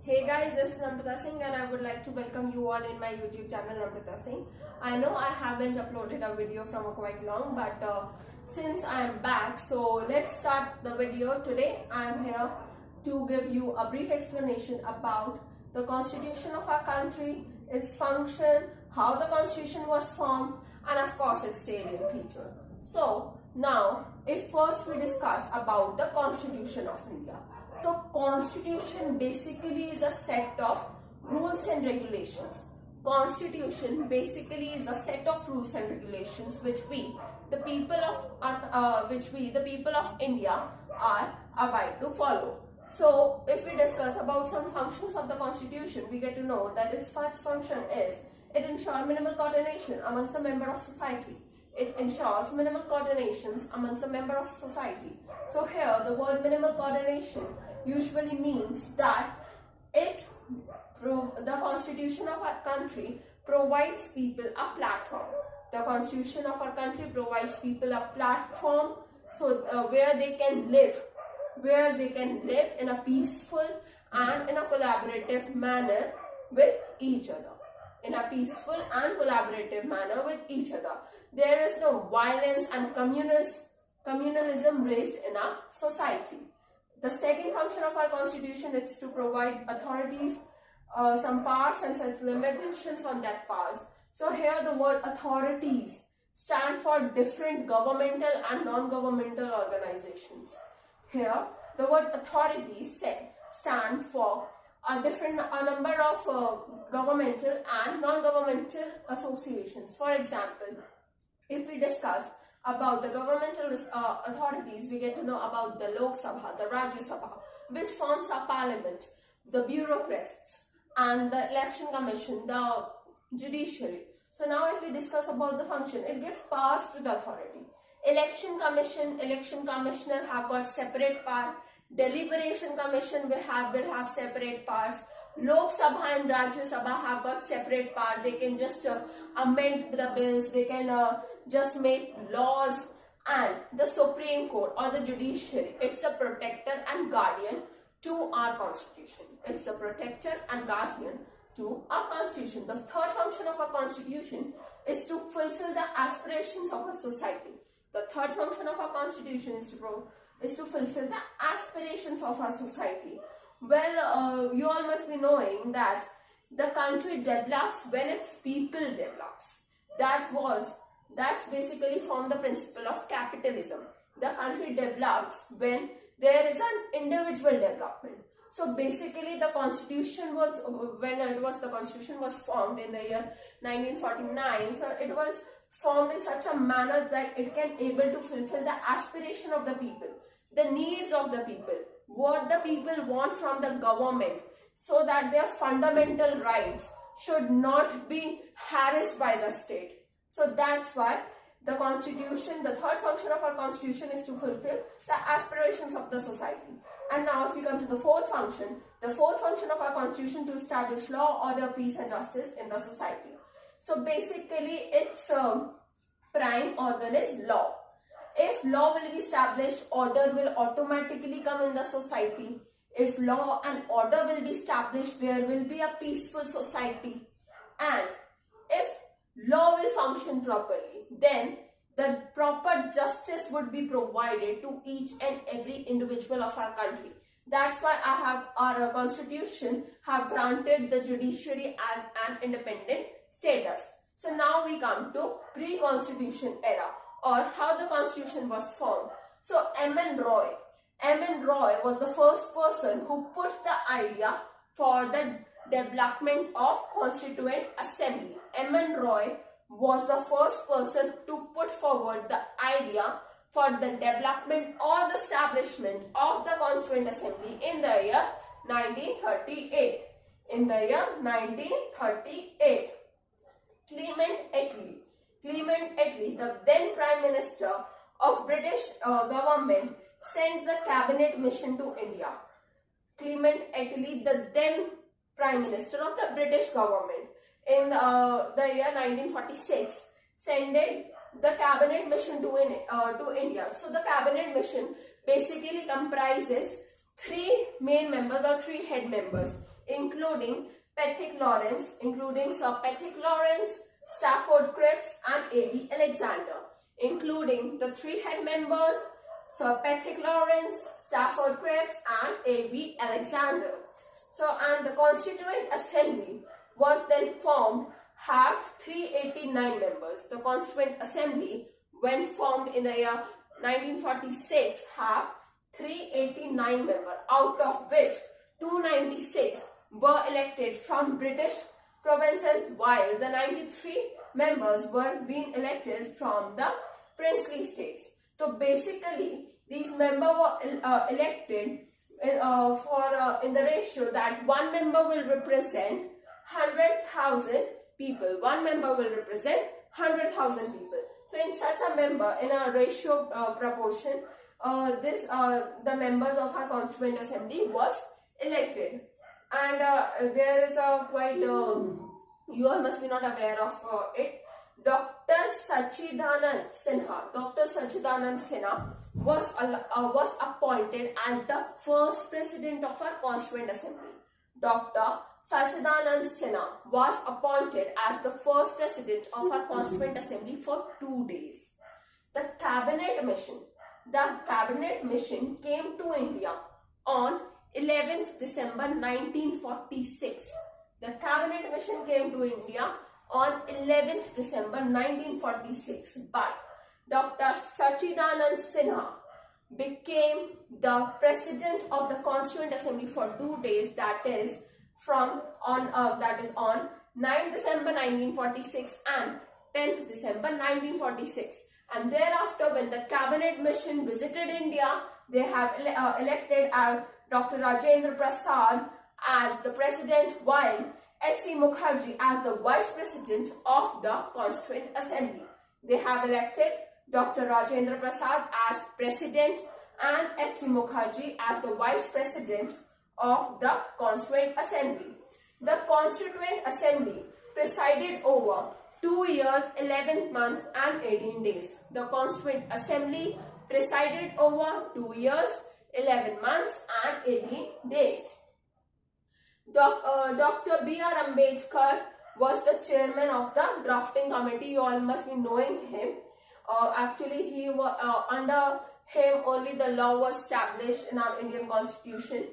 Hey guys, this is Namrata Singh and I would like to welcome you all in my YouTube channel Namrata Singh. I know I haven't uploaded a video from quite long, but since I am back, so let's start the video. Today I am here to give you a brief explanation about the constitution of our country, its function, how the constitution was formed, and of course its salient feature. So now, if first we discuss about the Constitution of India. So Constitution basically is a set of rules and regulations. Constitution basically is a set of rules and regulations which we, the people of India, are abide to follow. So if we discuss about some functions of the Constitution, we get to know that its first function is it ensures minimal coordination amongst the member of society. It ensures minimal coordinations amongst the member of society. So here the word minimal coordination usually means that the constitution of our country provides people a platform. The constitution of our country provides people a platform where they can live in a peaceful and in a collaborative manner with each other. There is no violence and communalism raised in our society. The second function of our constitution is to provide authorities some powers and set limitations on that powers. So here the word authorities stand for different governmental and non-governmental organizations. Here the word authorities stand for a number of governmental and non-governmental associations. For example, if we discuss about the governmental authorities, we get to know about the Lok Sabha, the Rajya Sabha, which forms our parliament, the bureaucrats, and the election commission, the judiciary. So now if we discuss about the function, it gives powers to the authority. Election commissioner have got separate power. Deliberation commission will have separate powers. Lok Sabha and Rajya Sabha have got separate power. They can just amend the bills. They can just make laws. And the Supreme Court or the judiciary, it's a protector and guardian to our constitution. It's a protector and guardian to our constitution. The third function of our constitution is to fulfill the aspirations of our society. The third function of our constitution is to fulfill the aspirations of our society. Well, you all must be knowing that the country develops when its people develops. That's basically from the principle of capitalism. The country develops when there is an individual development. So basically the constitution was formed in the year 1949. So it was formed in such a manner that it can able to fulfill the aspiration of the people, the needs of the people, what the people want from the government, so that their fundamental rights should not be harassed by the state. So that's why the constitution, the third function of our constitution is to fulfill the aspirations of the society. And now if we come to the fourth function of our constitution to establish law, order, peace and justice in the society. So basically its prime organ is law. If law will be established, order will automatically come in the society. If law and order will be established, there will be a peaceful society. And if law will function properly, then the proper justice would be provided to each and every individual of our country. That's why our constitution have granted the judiciary as an independent status. So now we come to pre-constitution era, or how the constitution was formed. So M.N. Roy was the first person who put the idea for the development of Constituent Assembly. M.N. Roy was the first person to put forward the idea for the development or the establishment of the Constituent Assembly in the year 1938. Clement Attlee, the then Prime Minister of British government, sent the cabinet mission to India. Clement Attlee, the then Prime Minister of the British government, in the year 1946, sent the cabinet mission to India. So the cabinet mission basically comprises three main members or three head members. including Pethick Lawrence, including Sir Pethick Lawrence, Stafford Cripps and A.V. Alexander, including the three head members, Sir Pethick Lawrence, Stafford Cripps and A.V. Alexander. So, and the Constituent Assembly was then formed, had 389 members. The Constituent Assembly, when formed in the year 1946, have 389 members, out of which 296 were elected from British provinces, while the 93 members were being elected from the princely states. So basically, these members were elected in the ratio that one member will represent 100,000 people. One member will represent 100,000 people. So in such a member, in a ratio proportion, the members of our Constituent Assembly was elected. And there is a quite, you all must be not aware of it. Dr. Sachidanand Sinha was appointed as the first president of our Constituent Assembly. Dr. Sachidanand Sinha was appointed as the first president of our Constituent Assembly for 2 days. The cabinet mission came to India on 11th December 1946. The cabinet mission came to India on 11th December 1946. But Dr. Sachidanand Sinha became the president of the Constituent Assembly for 2 days. That is on 9th December 1946 and 10th December 1946. And thereafter, when the cabinet mission visited India, they have elected Dr. Rajendra Prasad as the president, while H.C. Mukherjee as the vice president of the Constituent Assembly. They have elected Dr. Rajendra Prasad as president and H.C. Mukherjee as the vice president of the Constituent Assembly. The Constituent Assembly presided over 2 years, 11 months and 18 days. The Constituent Assembly presided over 2 years, 11 months and 18 days. Dr. B.R. Ambedkar was the chairman of the drafting committee. You all must be knowing him. Actually, he was under him only the law was established in our Indian Constitution.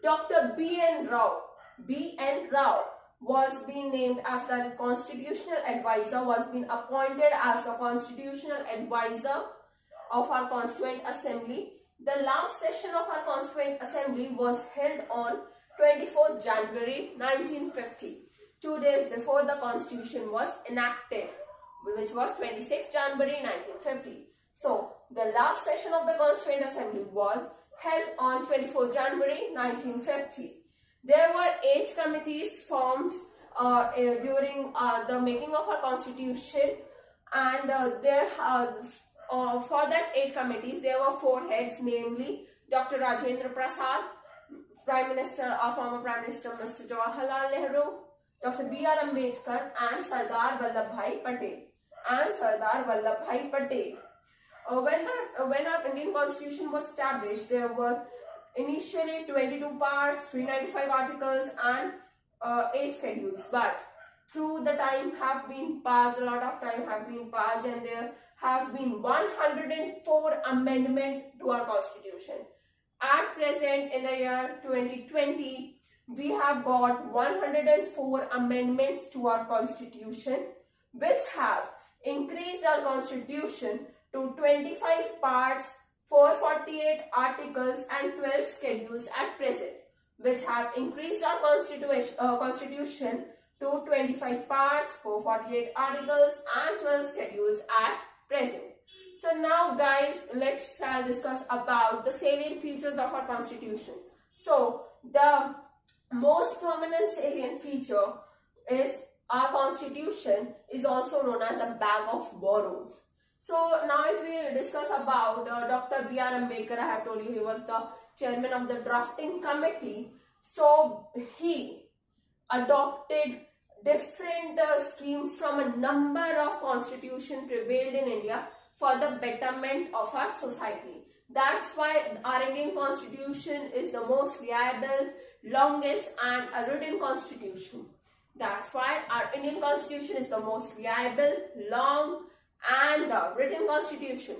Dr. B.N. Rao was being named as the constitutional advisor, was being appointed as the constitutional advisor of our Constituent Assembly. The last session of our Constituent Assembly was held on 24th January 1950, 2 days before the Constitution was enacted, which was 26th January 1950. So, the last session of the Constituent Assembly was held on 24th January 1950. There were 8 committees formed during the making of our Constitution, and for that 8 committees, there were 4 heads, namely Dr. Rajendra Prasad, former Prime Minister Mr. Jawaharlal Nehru, Dr. B.R. Ambedkar and Sardar Vallabhbhai Patel. When our Indian Constitution was established, there were initially 22 parts, 395 articles and 8 schedules. But through the time have been passed, a lot of time have been passed, and there have been 104 amendments to our Constitution. At present, in the year 2020, we have got 104 amendments to our Constitution, which have increased our Constitution to 25 parts, 448 articles and 12 schedules at present, which have increased our Constitution to 25 parts, 448 articles and 12 schedules at present. So now guys, let's discuss about the salient features of our Constitution. So the most prominent salient feature is our Constitution is also known as a bag of borrows. So now if we discuss about Dr. B.R. Ambedkar, I have told you he was the chairman of the drafting committee. So he adopted different schemes from a number of constitutions prevailed in India for the betterment of our society. That's why our Indian constitution is the most reliable, longest and a written constitution. That's why our Indian constitution is the most reliable, long and the written constitution.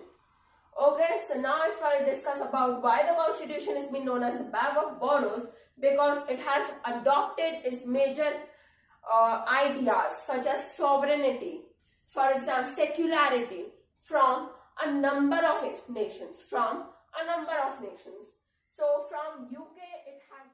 Okay, so now if I discuss about why the constitution is being known as the bag of borrows, because it has adopted its major ideas such as sovereignty, for example, secularity from a number of nations, So from UK, it has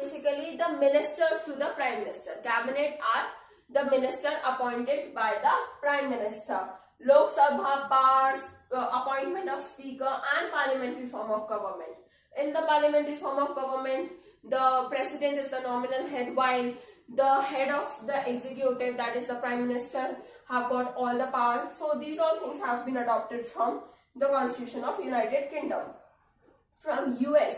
basically the ministers to the prime minister. Cabinet are the minister appointed by the prime minister. Lok Sabha powers, appointment of speaker and parliamentary form of government. In the parliamentary form of government, the president is the nominal head, while the head of the executive, that is the prime minister, have got all the power. So these all things have been adopted from the Constitution of United Kingdom. From US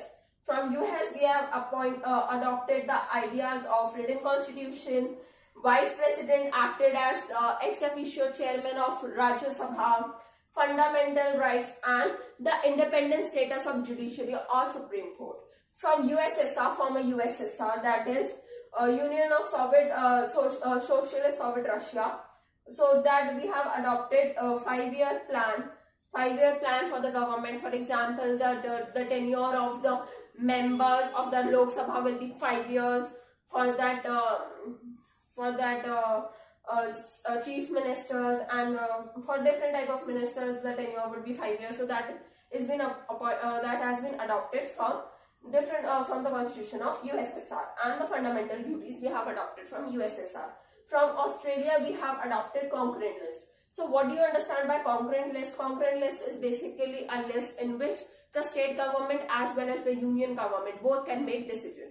we have adopted the ideas of written constitution. Vice president acted as ex officio chairman of Rajya Sabha. Fundamental rights and the independent status of judiciary or Supreme Court. From USSR, former USSR, that is Union of Socialist Soviet Russia. So that we have adopted a 5-year plan for the government. For example, the tenure of the members of the Lok Sabha will be 5 years. For that chief ministers and for different type of ministers, the tenure would be 5 years. So that has been adopted from from the Constitution of USSR, and the fundamental duties we have adopted from USSR. From Australia, we have adopted concurrent list. So what do you understand by concurrent list? Concurrent list is basically a list in which the state government as well as the union government both can make decision,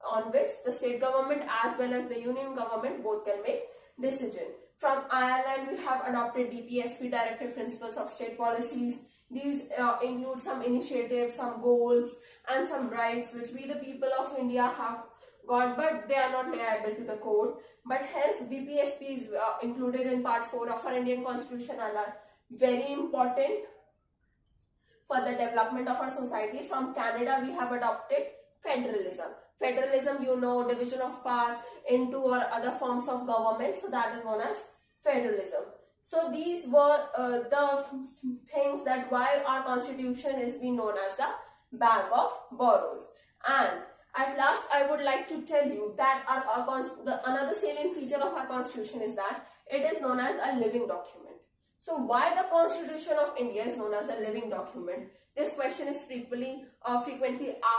on which the state government as well as the union government both can make decision. From Ireland, we have adopted DPSP, Directive Principles of State Policies. These include some initiatives, some goals and some rights which we the people of India have got, but they are not liable to the court. But hence DPSP is included in part 4 of our Indian Constitution and are very important for the development of our society. From Canada, we have adopted federalism. Federalism, you know, division of power into or other forms of government. So that is known as federalism. So these were the things that why our constitution is being known as the bag of borrows. And at last, I would like to tell you that another salient feature of our constitution is that it is known as a living document. So why the Constitution of India is known as a living document? This question is frequently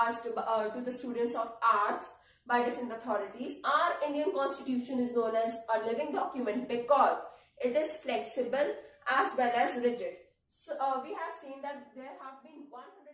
asked to the students of arts by different authorities. Our Indian Constitution is known as a living document because it is flexible as well as rigid. So we have seen that there have been 100